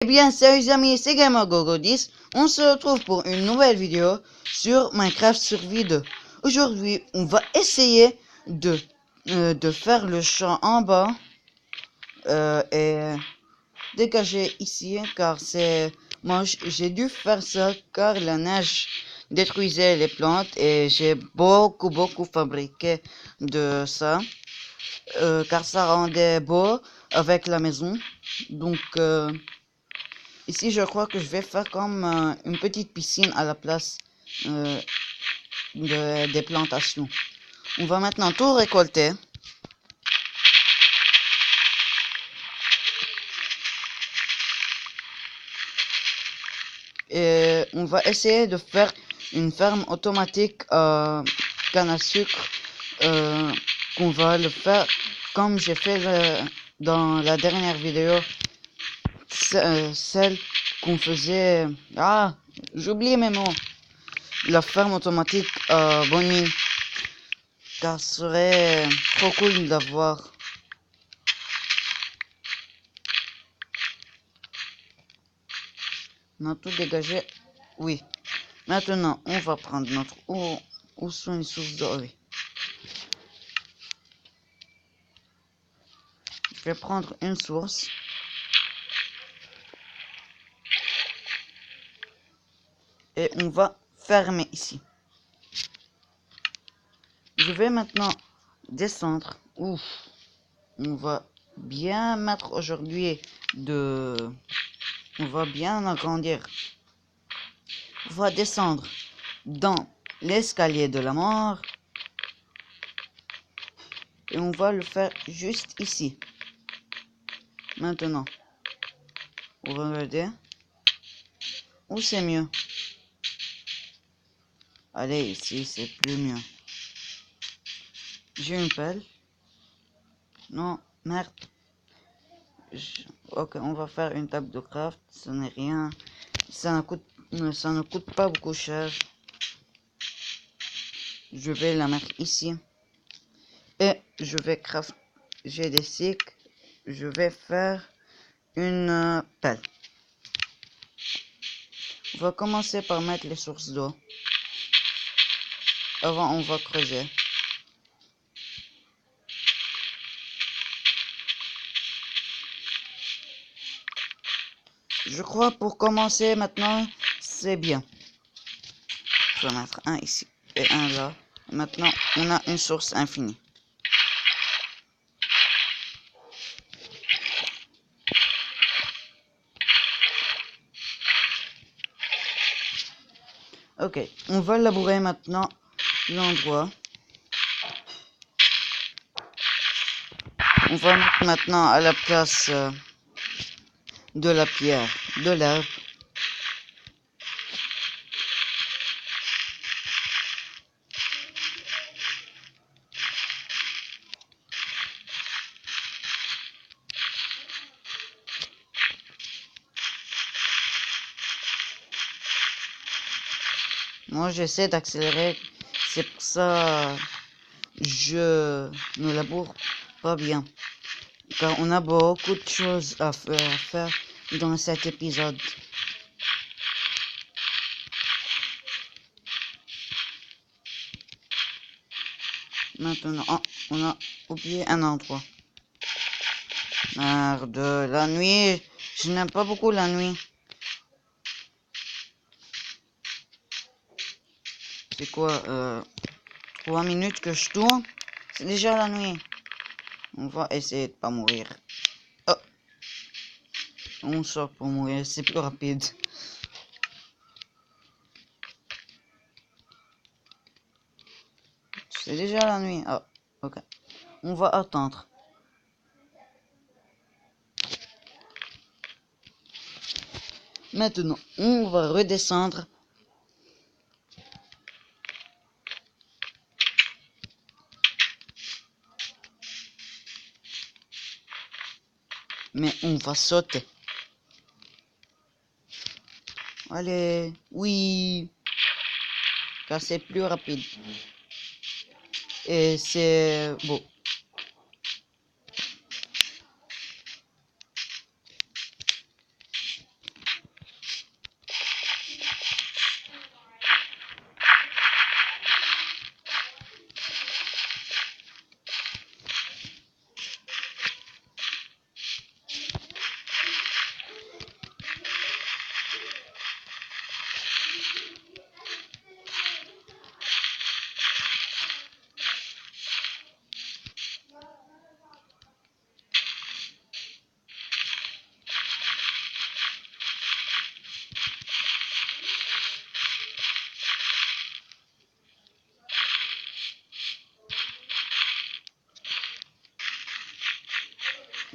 bien, salut les amis, c'est GamerGogo10. On se retrouve pour une nouvelle vidéo sur Minecraft Survie 2. Aujourd'hui, on va essayer de faire le champ en bas et dégager ici, car c'est moche. J'ai dû faire ça car la neige détruisait les plantes et j'ai beaucoup fabriqué de ça, car ça rendait beau avec la maison. Donc ici, je crois que je vais faire comme une petite piscine à la place des plantations. On va maintenant tout récolter. Et on va essayer de faire une ferme automatique à canne à sucre. Qu'on va le faire comme j'ai fait dans la dernière vidéo. Celle qu'on faisait... Ah, j'ai oublié mes mots. La ferme automatique à bonne mine. Car ce serait trop cool d'avoir. On a tout dégagé. Oui. Maintenant, on va prendre notre eau. Où sont les sources d'eau? Oui. Je vais prendre une source. Et on va fermer ici. Je vais maintenant descendre. Ouf. On va bien mettre aujourd'hui de... On va bien agrandir. On va descendre dans l'escalier de la mort. Et on va le faire juste ici. Maintenant. On va regarder. Où c'est mieux? Allez, ici, c'est plus mieux. J'ai une pelle. Non, merde. Ok, on va faire une table de craft. Ce n'est rien. Ça ne coûte pas beaucoup cher. Je vais la mettre ici. Et je vais craft. J'ai des cycles. Je vais faire une pelle. On va commencer par mettre les sources d'eau. Avant, on va creuser. Je crois pour commencer maintenant, c'est bien. Je vais mettre un ici et un là. Maintenant, on a une source infinie. Ok, on va labourer maintenant l'endroit. On va mettre maintenant à la place de la pierre, de l'herbe. Moi, j'essaie d'accélérer, c'est pour ça je ne laboure pas bien. Car on a beaucoup de choses à faire dans cet épisode. Maintenant, oh, on a oublié un endroit. Merde, la nuit, je n'aime pas beaucoup la nuit. C'est quoi, 3 minutes que je tourne? C'est déjà la nuit. On va essayer de pas mourir. Oh. On sort pour mourir, c'est plus rapide. C'est déjà la nuit. Oh, ok. On va attendre. Maintenant, on va redescendre. Mais on va sauter. Allez, oui. Car c'est plus rapide. Et c'est beau.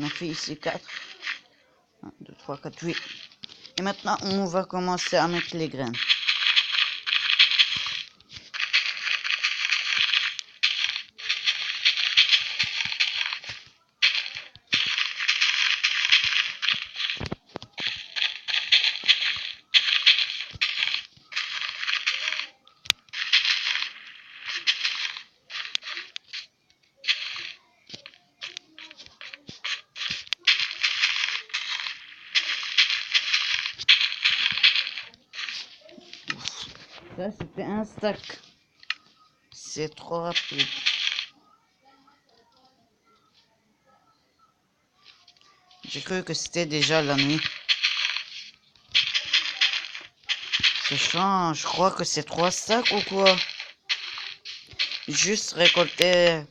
On a fait ici 4. 1, 2, 3, 4, 8. Et maintenant, on va commencer à mettre les graines. Ça, c'était un stack. C'est trop rapide. J'ai cru que c'était déjà la nuit. Ça change. Je crois que c'est 3 stacks ou quoi? Juste récolter...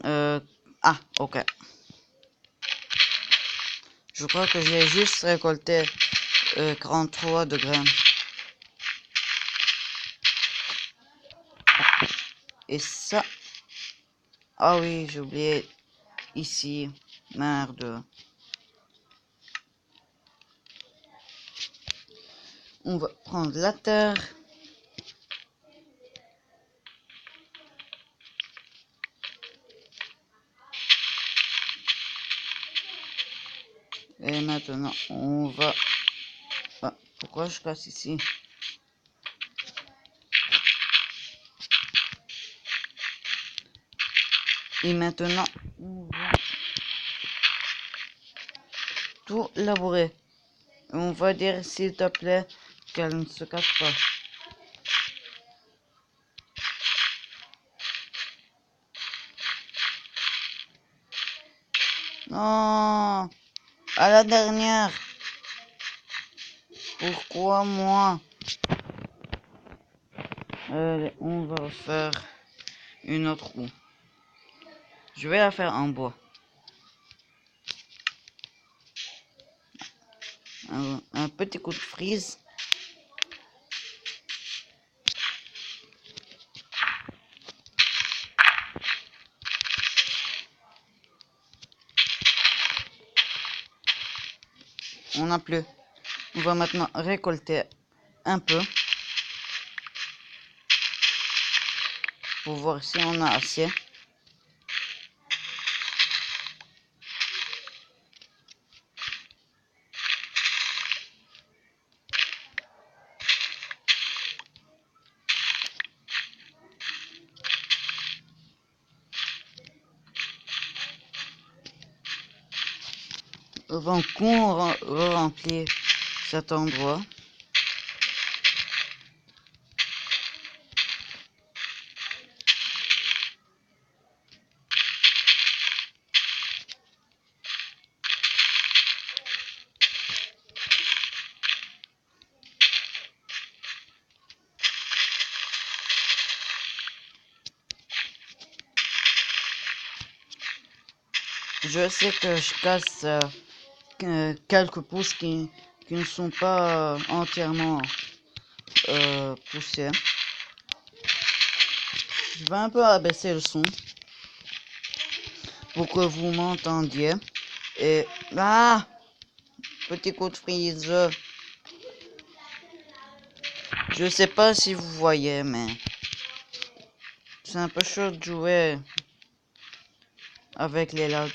Ah, ok. Je crois que j'ai juste récolté 43 de graines. Et ça... Ah oui, j'ai oublié. Ici. Merde. On va prendre la terre. Et maintenant, on va... Ah, pourquoi je casse ici? Et maintenant, on va tout labourer. On va dire, s'il te plaît, qu'elle ne se casse pas. Non, à la dernière. Pourquoi moi? Allez, on va faire une autre roue. Je vais la faire en bois. Un petit coup de frise. On n'a plus. On va maintenant récolter un peu. Pour voir si on a assez. Avant qu'on remplit cet endroit. Je sais que je casse quelques pousses qui ne sont pas entièrement poussées. Je vais un peu abaisser le son pour que vous m'entendiez. Et ah, petit coup de frise. Je sais pas si vous voyez, mais c'est un peu chaud de jouer avec les lags.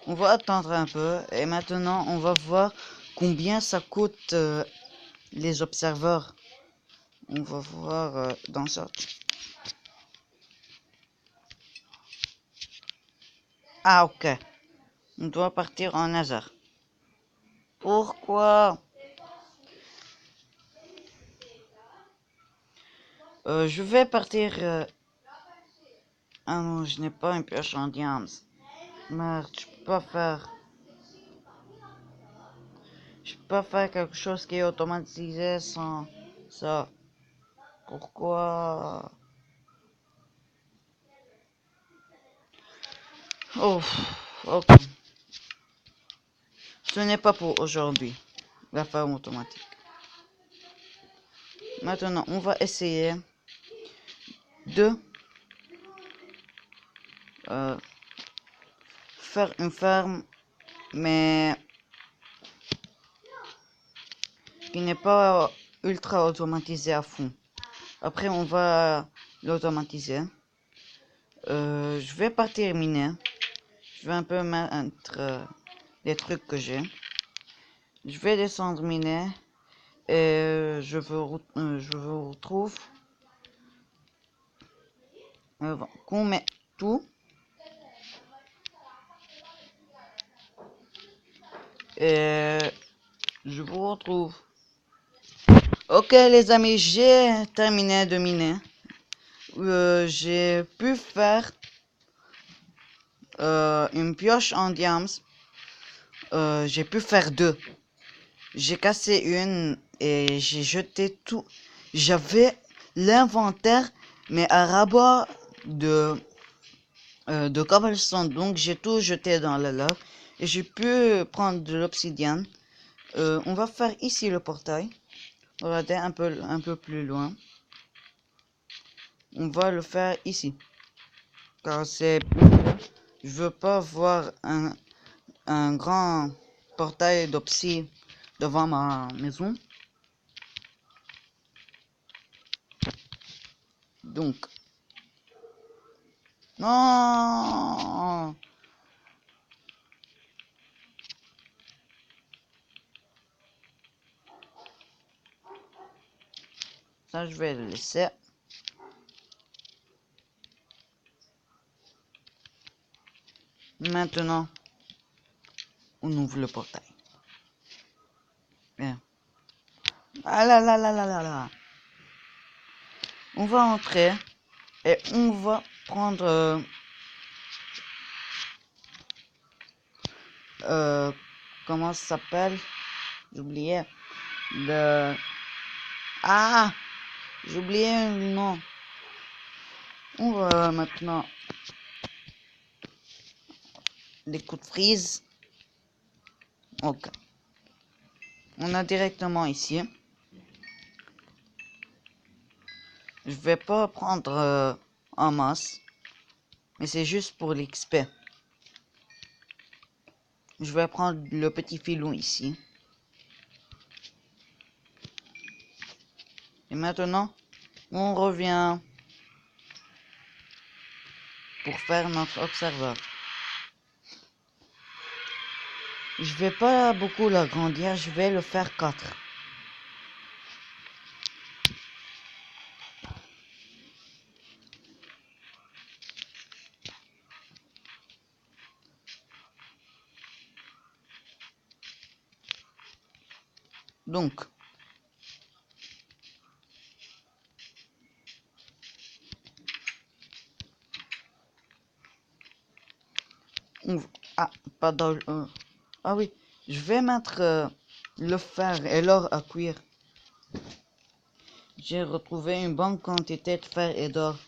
On va attendre un peu et maintenant on va voir combien ça coûte les observeurs. On va voir dans ça. Ah ok. On doit partir en hasard. Pourquoi? Je vais partir... Ah non, je n'ai pas une pioche en diams. Merde, je peux pas faire... Je peux pas faire quelque chose qui est automatisé sans ça. Pourquoi? Oh, ok. Ce n'est pas pour aujourd'hui, la ferme automatique. Maintenant, on va essayer de faire une ferme, mais qui n'est pas ultra automatisée à fond. Après, on va l'automatiser. Je vais pas terminer. Je vais un peu mettre les trucs que j'ai. Je vais descendre miner et je vous retrouve qu'on met tout. Et je vous retrouve. Ok les amis, j'ai terminé de miner. J'ai pu faire une pioche en diams. J'ai pu faire deux. J'ai cassé une et j'ai jeté tout. J'avais l'inventaire, mais à rabat de cobblestone. Donc j'ai tout jeté dans la lave. Et j'ai pu prendre de l'obsidienne. On va faire ici le portail. Regardez un peu plus loin. On va le faire ici. Car c'est plus clair. Je veux pas voir un grand portail d'obsi devant ma maison. Donc. Non. Ça, je vais le laisser. Maintenant, on ouvre le portail. Bien. Ah là là là là là là. On va entrer et on va prendre comment ça s'appelle? J'oubliais. Le... Ah! J'oubliais le nom. On va maintenant les coups de frise. Ok. On a directement ici. Je vais pas prendre en masse. Mais c'est juste pour l'XP. Je vais prendre le petit filon ici. Et maintenant, on revient pour faire notre observeur. Je vais pas beaucoup l'agrandir, je vais le faire 4. Donc, ah, pas dans ah oui, je vais mettre le fer et l'or à cuire. J'ai retrouvé une bonne quantité de fer et d'or.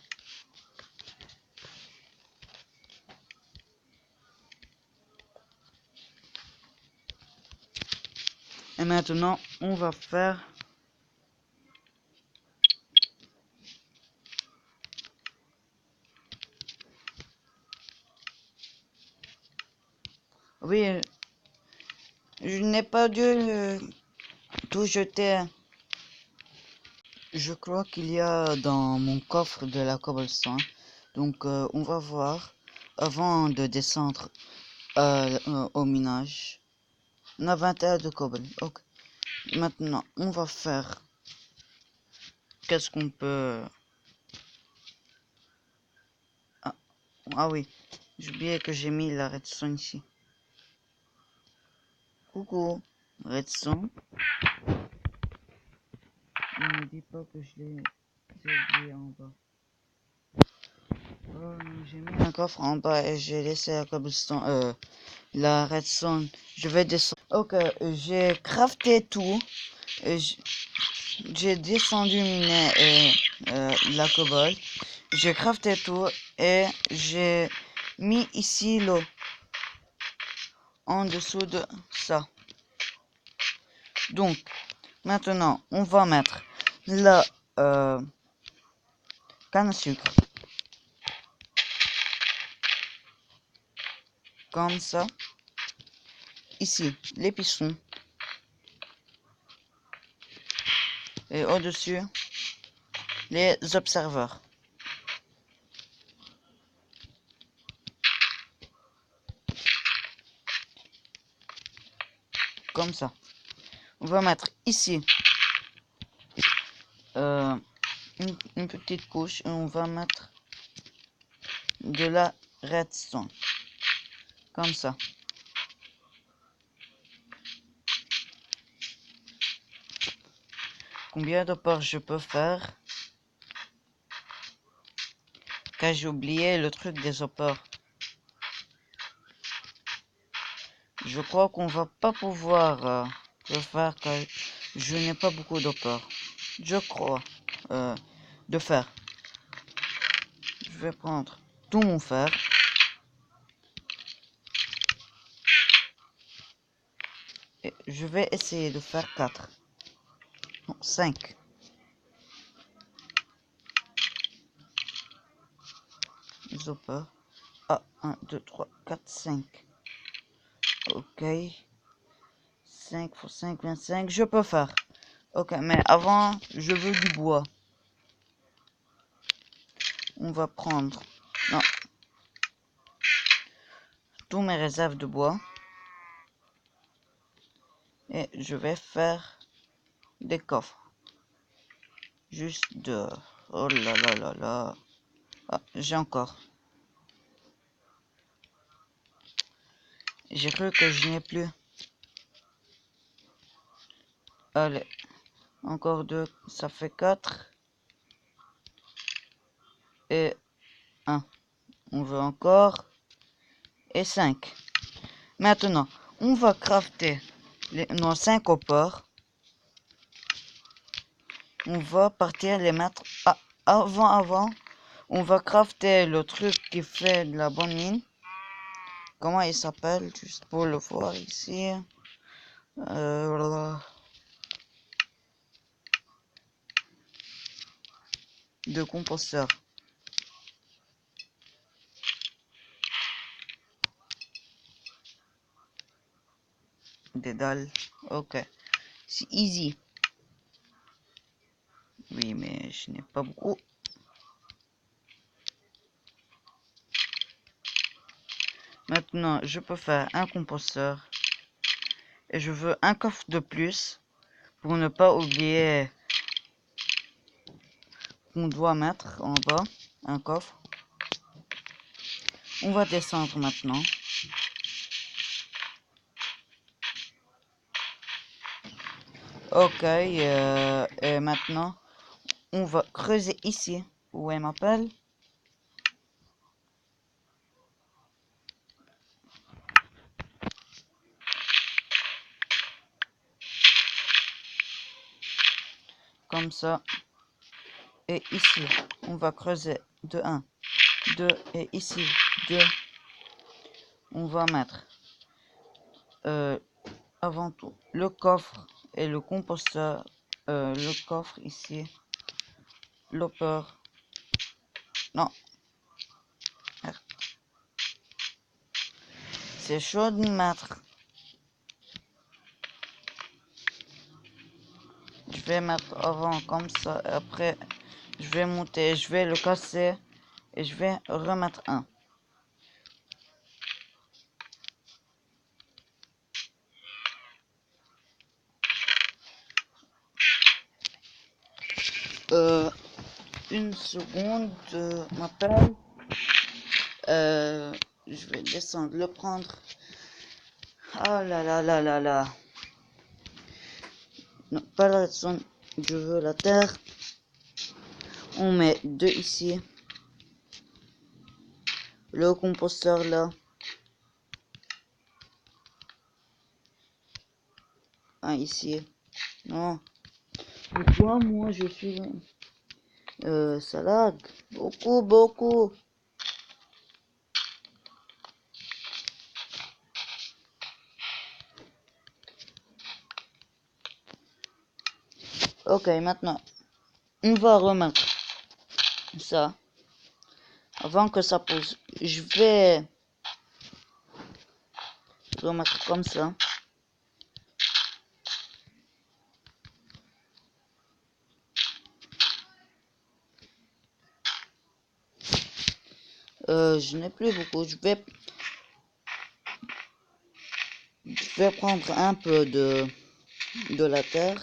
Et maintenant, on va faire oui, je n'ai pas dû tout jeter. Je crois qu'il y a dans mon coffre de la cobblestone. Donc on va voir avant de descendre au minage. On a 21 de cobble. Ok. Maintenant on va faire. Qu'est-ce qu'on peut. Ah oui. J'ai oublié que j'ai mis la redstone ici. Coucou. Redstone. Ne me dis pas que je l'ai oublié en bas. J'ai mis un coffre en bas et j'ai laissé la cobblestone, la redstone. Je vais descendre. Ok, j'ai crafté tout. J'ai descendu miner la cobble. J'ai crafté tout et j'ai mis ici l'eau en dessous de ça. Donc, maintenant, on va mettre la canne à sucre. Comme ça. Ici, les pistons. Et au-dessus, les observeurs. Comme ça. On va mettre ici une petite couche et on va mettre de la redstone. Comme ça. Combien de portes je peux faire? Car j'ai oublié le truc des opports. Je crois qu'on va pas pouvoir le faire car je n'ai pas beaucoup d'opports. Je crois de fer. Je vais prendre tout mon fer. Et je vais essayer de faire 4. Non, 5. Les opports. Ah, 1, 2, 3, 4, 5. Ok. 5 x 5, 25. Je peux faire. Ok, mais avant, je veux du bois. On va prendre... Non. Tous mes réserves de bois. Et je vais faire des coffres. Juste de... Oh là là là là. Ah, j'ai encore. J'ai cru que je n'ai plus. Allez. Encore 2. Ça fait 4. Et 1. On veut encore. Et 5. Maintenant, on va crafter nos 5 opports. On va partir les mettre avant. On va crafter le truc qui fait de la bonne mine. Comment il s'appelle? Juste pour le voir ici. De composteur. Des dalles. Ok. C'est easy. Oui, mais je n'ai pas beaucoup. Maintenant, je peux faire un composteur. Et je veux un coffre de plus. Pour ne pas oublier qu'on doit mettre en bas un coffre. On va descendre maintenant. Ok, et maintenant, on va creuser ici où elle m'appelle. Comme ça. Et ici, on va creuser de 1, 2 et ici 2. On va mettre avant tout le coffre et le composteur. Le coffre ici. L'hopper. Non. C'est chaud de mettre. Je vais mettre avant comme ça. Et après, je vais monter. Je vais le casser. Et je vais remettre un. Une seconde. M'appelle. Je vais descendre, le prendre. Oh là là là là là. Non, pas la zone. Je veux la terre. On met 2 ici. Le composteur là. Un ici. Non. Pourquoi moi je suis... ça lag. Beaucoup. Ok, maintenant. on va remettre ça avant que ça pousse. Je vais remettre comme ça. Je n'ai plus beaucoup. Je vais prendre un peu de la terre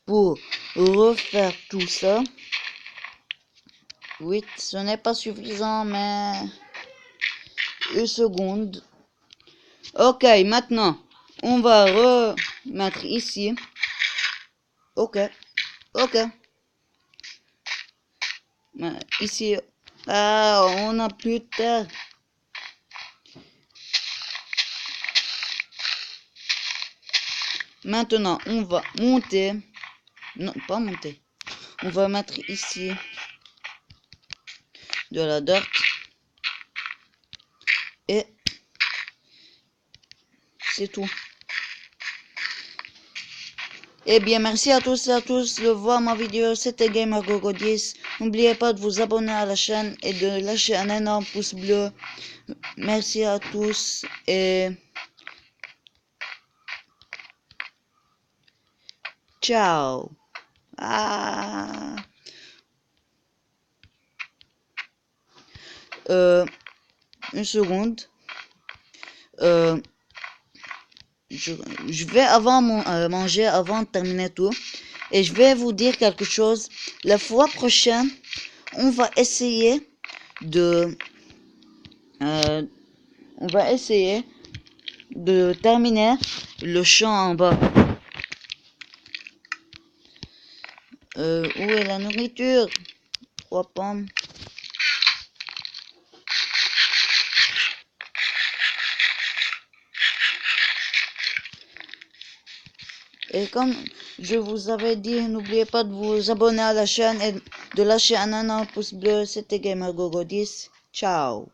pour refaire tout ça. Oui, ce n'est pas suffisant, mais une seconde. Ok, maintenant, on va remettre ici. Ok, ok. Ici, on n'a plus de terre. Maintenant, on va monter. Non, pas monter. On va mettre ici de la dirt. Et c'est tout. Eh bien, merci à tous et à tous de voir ma vidéo. C'était GamerGogo10. N'oubliez pas de vous abonner à la chaîne et de lâcher un énorme pouce bleu. Merci à tous et ciao. Une seconde. Je vais avant manger avant de terminer tout. Et je vais vous dire quelque chose. La fois prochaine, on va essayer de terminer le champ en bas. Où est la nourriture? 3 pommes. Et comme je vous avais dit, n'oubliez pas de vous abonner à la chaîne et de lâcher un énorme pouce bleu. C'était GamerGogo10. Ciao.